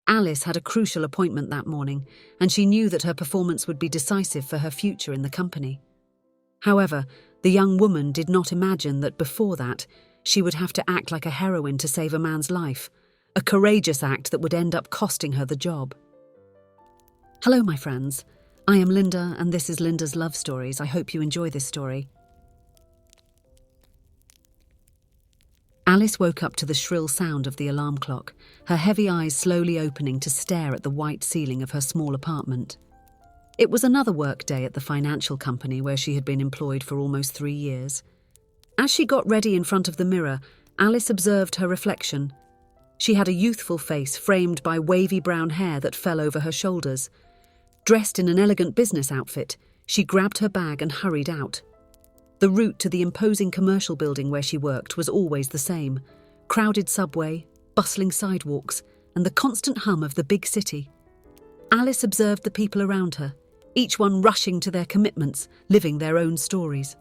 Alice had a crucial appointment that morning, and she knew that her performance would be decisive for her future in the company. However, the young woman did not imagine that before that, she would have to act like a heroine to save a man's life, a courageous act that would end up costing her the job. Hello, my friends. I am Linda, and this is Linda's Love Stories. I hope you enjoy this story. Alice woke up to the shrill sound of the alarm clock, her heavy eyes slowly opening to stare at the white ceiling of her small apartment. It was another work day at the financial company where she had been employed for almost 3 years. As she got ready in front of the mirror, Alice observed her reflection. She had a youthful face framed by wavy brown hair that fell over her shoulders. Dressed in an elegant business outfit, she grabbed her bag and hurried out. The route to the imposing commercial building where she worked was always the same: crowded subway, bustling sidewalks, and the constant hum of the big city. Alice observed the people around her, each one rushing to their commitments, living their own stories.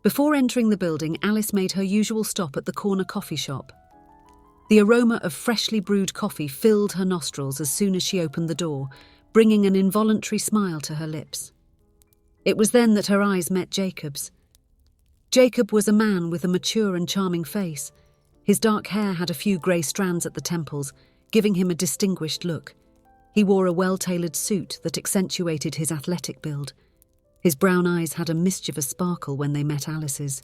Before entering the building, Alice made her usual stop at the corner coffee shop. The aroma of freshly brewed coffee filled her nostrils as soon as she opened the door, bringing an involuntary smile to her lips. It was then that her eyes met Jacob's. Jacob was a man with a mature and charming face. His dark hair had a few grey strands at the temples, giving him a distinguished look. He wore a well-tailored suit that accentuated his athletic build. His brown eyes had a mischievous sparkle when they met Alice's.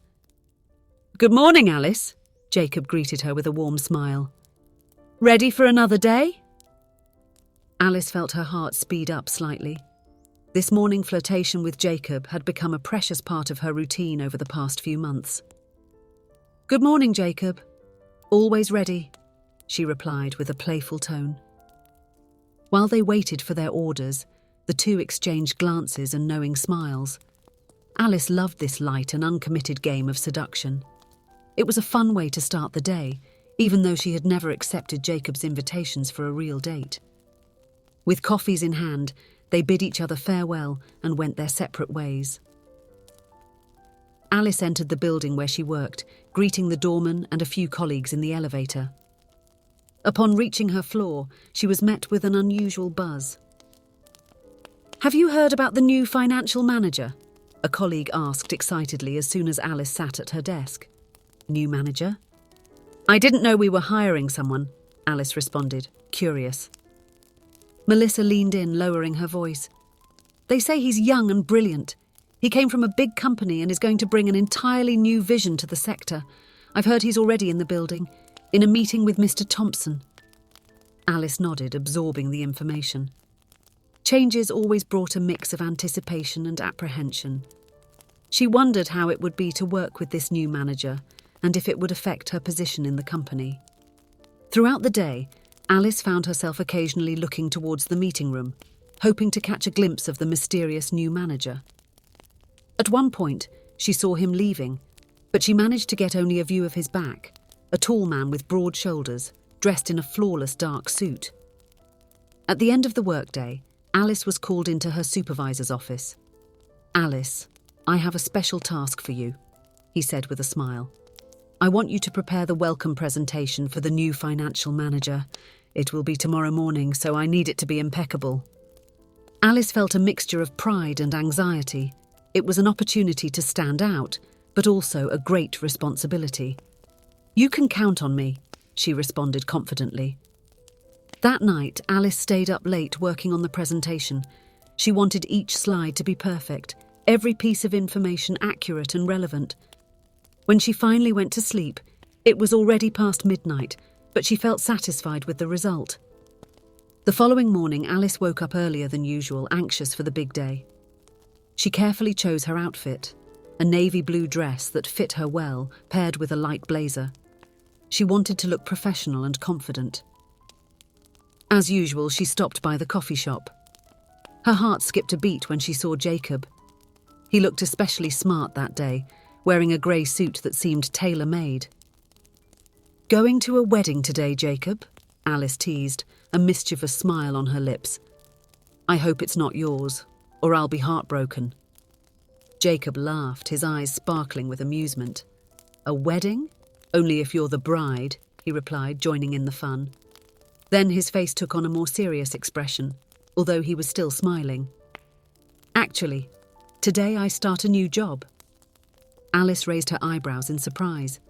"Good morning, Alice," Jacob greeted her with a warm smile. "Ready for another day?" Alice felt her heart speed up slightly. This morning flirtation with Jacob had become a precious part of her routine over the past few months. "Good morning, Jacob. Always ready," she replied with a playful tone. While they waited for their orders, the two exchanged glances and knowing smiles. Alice loved this light and uncommitted game of seduction. It was a fun way to start the day, even though she had never accepted Jacob's invitations for a real date. With coffees in hand, they bid each other farewell and went their separate ways. Alice entered the building where she worked, greeting the doorman and a few colleagues in the elevator. Upon reaching her floor, she was met with an unusual buzz. "Have you heard about the new financial manager?" a colleague asked excitedly as soon as Alice sat at her desk. "New manager?" "I didn't know we were hiring someone," Alice responded, curious. Melissa leaned in, lowering her voice. "They say he's young and brilliant. He came from a big company and is going to bring an entirely new vision to the sector. I've heard he's already in the building, in a meeting with Mr. Thompson." Alice nodded, absorbing the information. Changes always brought a mix of anticipation and apprehension. She wondered how it would be to work with this new manager and if it would affect her position in the company. Throughout the day, Alice found herself occasionally looking towards the meeting room, hoping to catch a glimpse of the mysterious new manager. At one point, she saw him leaving, but she managed to get only a view of his back, a tall man with broad shoulders, dressed in a flawless dark suit. At the end of the workday, Alice was called into her supervisor's office. "Alice, I have a special task for you," he said with a smile. "I want you to prepare the welcome presentation for the new financial manager. It will be tomorrow morning, so I need it to be impeccable." Alice felt a mixture of pride and anxiety. It was an opportunity to stand out, but also a great responsibility. "You can count on me," she responded confidently. That night, Alice stayed up late working on the presentation. She wanted each slide to be perfect, every piece of information accurate and relevant. When she finally went to sleep, it was already past midnight, but she felt satisfied with the result. The following morning, Alice woke up earlier than usual, anxious for the big day. She carefully chose her outfit, a navy blue dress that fit her well, paired with a light blazer. She wanted to look professional and confident. As usual, she stopped by the coffee shop. Her heart skipped a beat when she saw Jacob. He looked especially smart that day, wearing a grey suit that seemed tailor-made. "Going to a wedding today, Jacob?" Alice teased, a mischievous smile on her lips. "I hope it's not yours, or I'll be heartbroken." Jacob laughed, his eyes sparkling with amusement. "A wedding? Only if you're the bride," he replied, joining in the fun. Then his face took on a more serious expression, although he was still smiling. Actually, today I start a new job. Alice raised her eyebrows in surprise.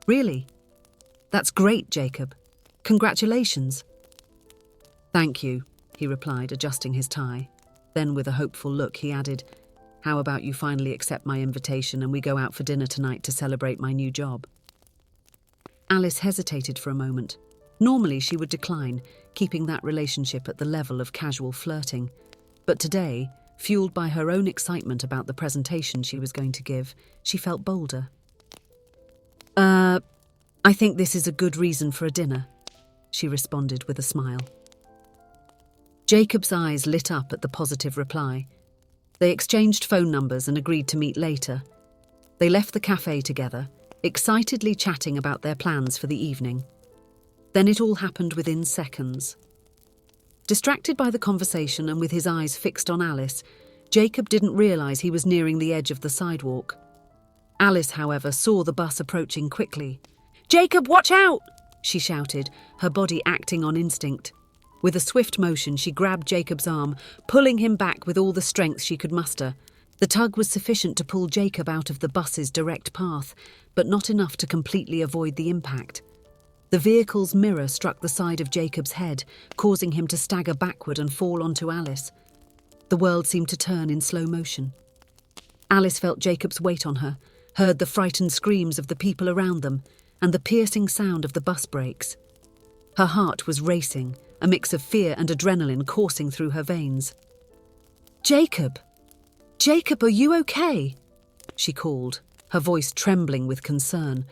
Really? That's great, Jacob. Congratulations. Thank you, he replied, adjusting his tie. Then, with a hopeful look, he added, how about you finally accept my invitation and we go out for dinner tonight to celebrate my new job? Alice hesitated for a moment. Normally she would decline, keeping that relationship at the level of casual flirting. But today, fueled by her own excitement about the presentation she was going to give, she felt bolder. I think this is a good reason for a dinner, she responded with a smile. Jacob's eyes lit up at the positive reply. They exchanged phone numbers and agreed to meet later. They left the cafe together, excitedly chatting about their plans for the evening. Then it all happened within seconds. Distracted by the conversation and with his eyes fixed on Alice, Jacob didn't realise he was nearing the edge of the sidewalk. Alice, however, saw the bus approaching quickly. "Jacob, watch out!" she shouted, her body acting on instinct. With a swift motion, she grabbed Jacob's arm, pulling him back with all the strength she could muster. The tug was sufficient to pull Jacob out of the bus's direct path, but not enough to completely avoid the impact. The vehicle's mirror struck the side of Jacob's head, causing him to stagger backward and fall onto Alice. The world seemed to turn in slow motion. Alice felt Jacob's weight on her, heard the frightened screams of the people around them, and the piercing sound of the bus brakes. Her heart was racing, a mix of fear and adrenaline coursing through her veins. "Jacob! Jacob, are you okay?" she called, her voice trembling with concern.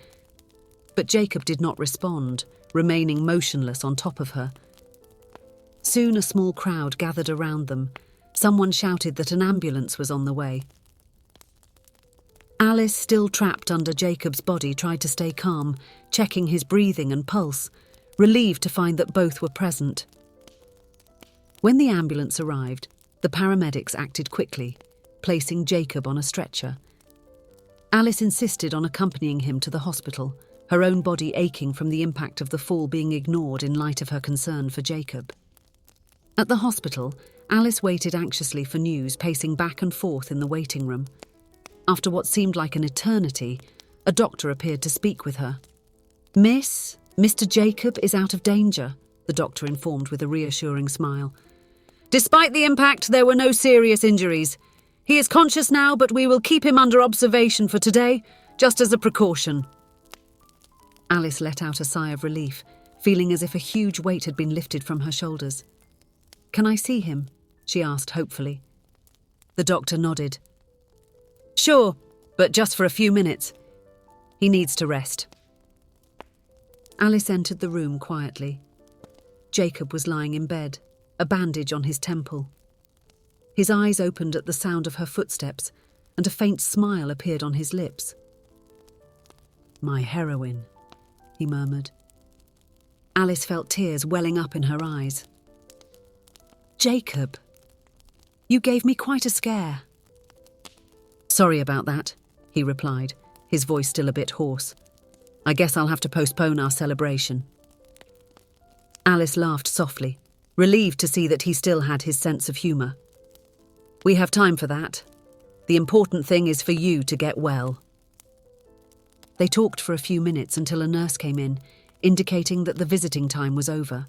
But Jacob did not respond, remaining motionless on top of her. Soon a small crowd gathered around them. Someone shouted that an ambulance was on the way. Alice, still trapped under Jacob's body, tried to stay calm, checking his breathing and pulse, relieved to find that both were present. When the ambulance arrived, the paramedics acted quickly, placing Jacob on a stretcher. Alice insisted on accompanying him to the hospital, her own body aching from the impact of the fall being ignored in light of her concern for Jacob. At the hospital, Alice waited anxiously for news, pacing back and forth in the waiting room. After what seemed like an eternity, a doctor appeared to speak with her. Mr. Jacob is out of danger," the doctor informed with a reassuring smile. "Despite the impact, there were no serious injuries. He is conscious now, but we will keep him under observation for today, just as a precaution." Alice let out a sigh of relief, feeling as if a huge weight had been lifted from her shoulders. "Can I see him?" she asked hopefully. The doctor nodded. "Sure, but just for a few minutes. He needs to rest." Alice entered the room quietly. Jacob was lying in bed, a bandage on his temple. His eyes opened at the sound of her footsteps, and a faint smile appeared on his lips. "My heroine," he murmured. Alice felt tears welling up in her eyes. "Jacob, you gave me quite a scare." "Sorry about that," he replied, his voice still a bit hoarse. "I guess I'll have to postpone our celebration." Alice laughed softly, relieved to see that he still had his sense of humour. "We have time for that. The important thing is for you to get well." They talked for a few minutes until a nurse came in, indicating that the visiting time was over.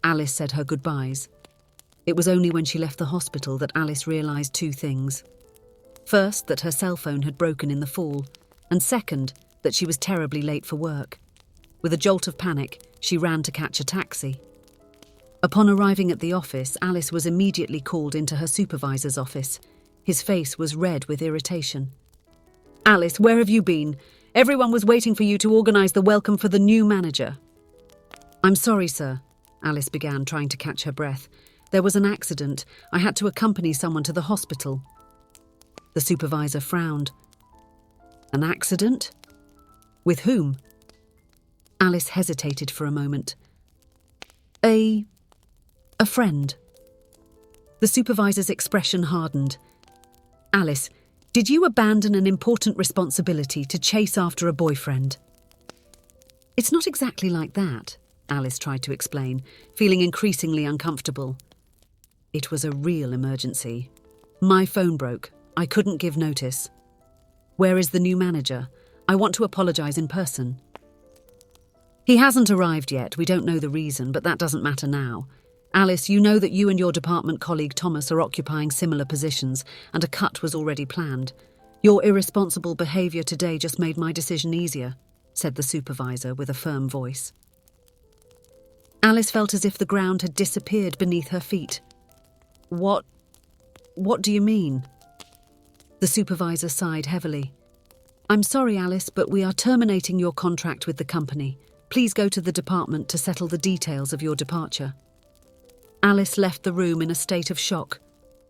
Alice said her goodbyes. It was only when she left the hospital that Alice realised two things. First, that her cell phone had broken in the fall, and second, that she was terribly late for work. With a jolt of panic, she ran to catch a taxi. Upon arriving at the office, Alice was immediately called into her supervisor's office. His face was red with irritation. "Alice, where have you been? Everyone was waiting for you to organise the welcome for the new manager." "I'm sorry, sir," Alice began, trying to catch her breath. "There was an accident. I had to accompany someone to the hospital." The supervisor frowned. "An accident? With whom?" Alice hesitated for a moment. A friend." The supervisor's expression hardened. "Alice, did you abandon an important responsibility to chase after a boyfriend?" "It's not exactly like that," Alice tried to explain, feeling increasingly uncomfortable. It was a real emergency. My phone broke. I couldn't give notice. Where is the new manager? I want to apologise in person. He hasn't arrived yet. We don't know the reason, but that doesn't matter now. Alice, you know that you and your department colleague Thomas are occupying similar positions, and a cut was already planned. Your irresponsible behaviour today just made my decision easier, said the supervisor with a firm voice. Alice felt as if the ground had disappeared beneath her feet. What do you mean? The supervisor sighed heavily. I'm sorry, Alice, but we are terminating your contract with the company. Please go to the department to settle the details of your departure. Alice left the room in a state of shock.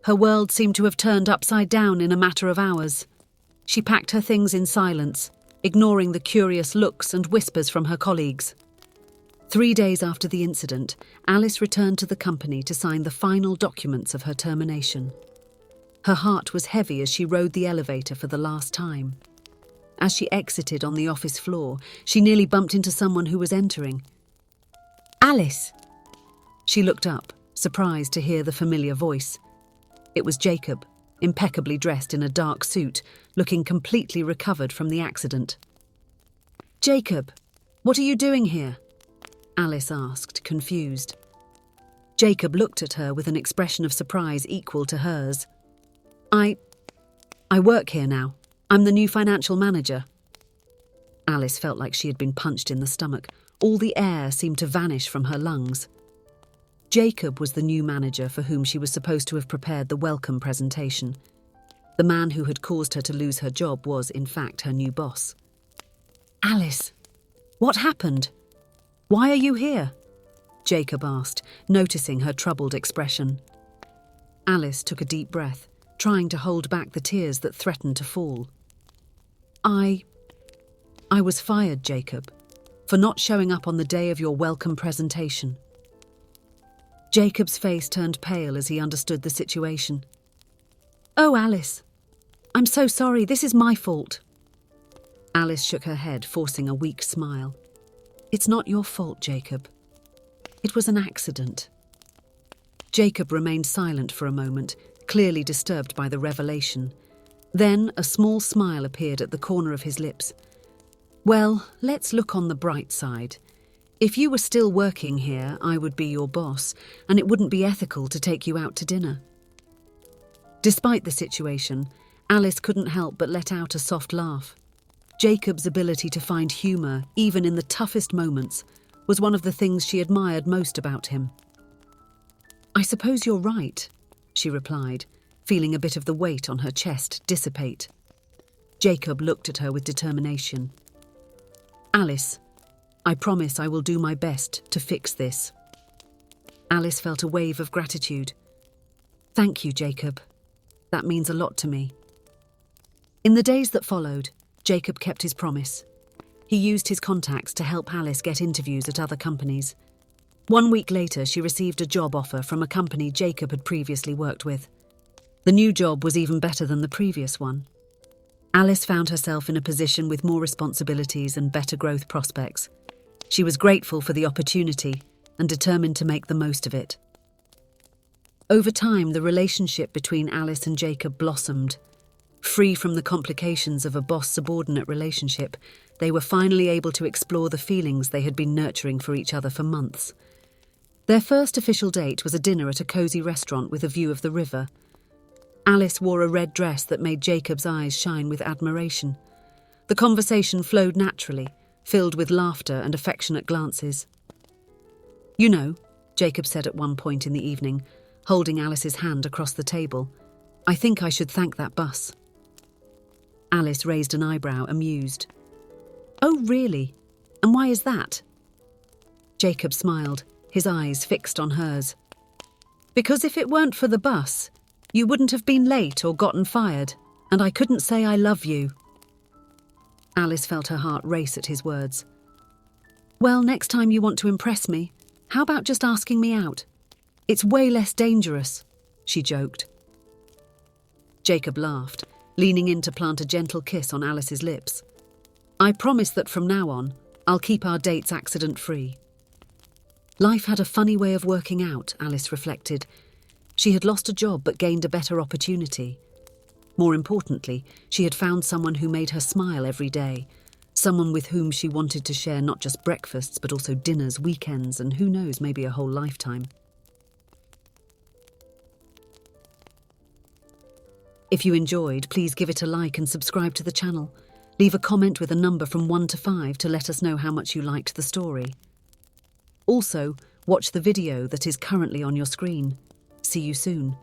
Her world seemed to have turned upside down in a matter of hours. She packed her things in silence, ignoring the curious looks and whispers from her colleagues. 3 days after the incident, Alice returned to the company to sign the final documents of her termination. Her heart was heavy as she rode the elevator for the last time. As she exited on the office floor, she nearly bumped into someone who was entering. Alice! She looked up, surprised to hear the familiar voice. It was Jacob, impeccably dressed in a dark suit, looking completely recovered from the accident. Jacob, what are you doing here? Alice asked, confused. Jacob looked at her with an expression of surprise equal to hers. I work here now. I'm the new financial manager. Alice felt like she had been punched in the stomach. All the air seemed to vanish from her lungs. Jacob was the new manager for whom she was supposed to have prepared the welcome presentation. The man who had caused her to lose her job was, in fact, her new boss. Alice, what happened? Why are you here? Jacob asked, noticing her troubled expression. Alice took a deep breath, trying to hold back the tears that threatened to fall. I was fired, Jacob, for not showing up on the day of your welcome presentation. Jacob's face turned pale as he understood the situation. Oh, Alice, I'm so sorry. This is my fault. Alice shook her head, forcing a weak smile. It's not your fault, Jacob. It was an accident. Jacob remained silent for a moment, clearly disturbed by the revelation. Then a small smile appeared at the corner of his lips. Well, let's look on the bright side. If you were still working here, I would be your boss, and it wouldn't be ethical to take you out to dinner. Despite the situation, Alice couldn't help but let out a soft laugh. Jacob's ability to find humour, even in the toughest moments, was one of the things she admired most about him. I suppose you're right, she replied, feeling a bit of the weight on her chest dissipate. Jacob looked at her with determination. Alice, I promise I will do my best to fix this. Alice felt a wave of gratitude. Thank you, Jacob. That means a lot to me. In the days that followed, Jacob kept his promise. He used his contacts to help Alice get interviews at other companies. 1 week later, she received a job offer from a company Jacob had previously worked with. The new job was even better than the previous one. Alice found herself in a position with more responsibilities and better growth prospects. She was grateful for the opportunity and determined to make the most of it. Over time, the relationship between Alice and Jacob blossomed. Free from the complications of a boss-subordinate relationship, they were finally able to explore the feelings they had been nurturing for each other for months. Their first official date was a dinner at a cosy restaurant with a view of the river. Alice wore a red dress that made Jacob's eyes shine with admiration. The conversation flowed naturally, filled with laughter and affectionate glances. You know, Jacob said at one point in the evening, holding Alice's hand across the table, I think I should thank that bus. Alice raised an eyebrow, amused. Oh, really? And why is that? Jacob smiled, his eyes fixed on hers. Because if it weren't for the bus, you wouldn't have been late or gotten fired, and I couldn't say I love you. Alice felt her heart race at his words. Well, next time you want to impress me, how about just asking me out? It's way less dangerous, she joked. Jacob laughed, leaning in to plant a gentle kiss on Alice's lips. I promise that from now on, I'll keep our dates accident-free. Life had a funny way of working out, Alice reflected. She had lost a job but gained a better opportunity. More importantly, she had found someone who made her smile every day, someone with whom she wanted to share not just breakfasts but also dinners, weekends, and who knows, maybe a whole lifetime. If you enjoyed, please give it a like and subscribe to the channel. Leave a comment with a number from 1 to 5 to let us know how much you liked the story. Also, watch the video that is currently on your screen. See you soon.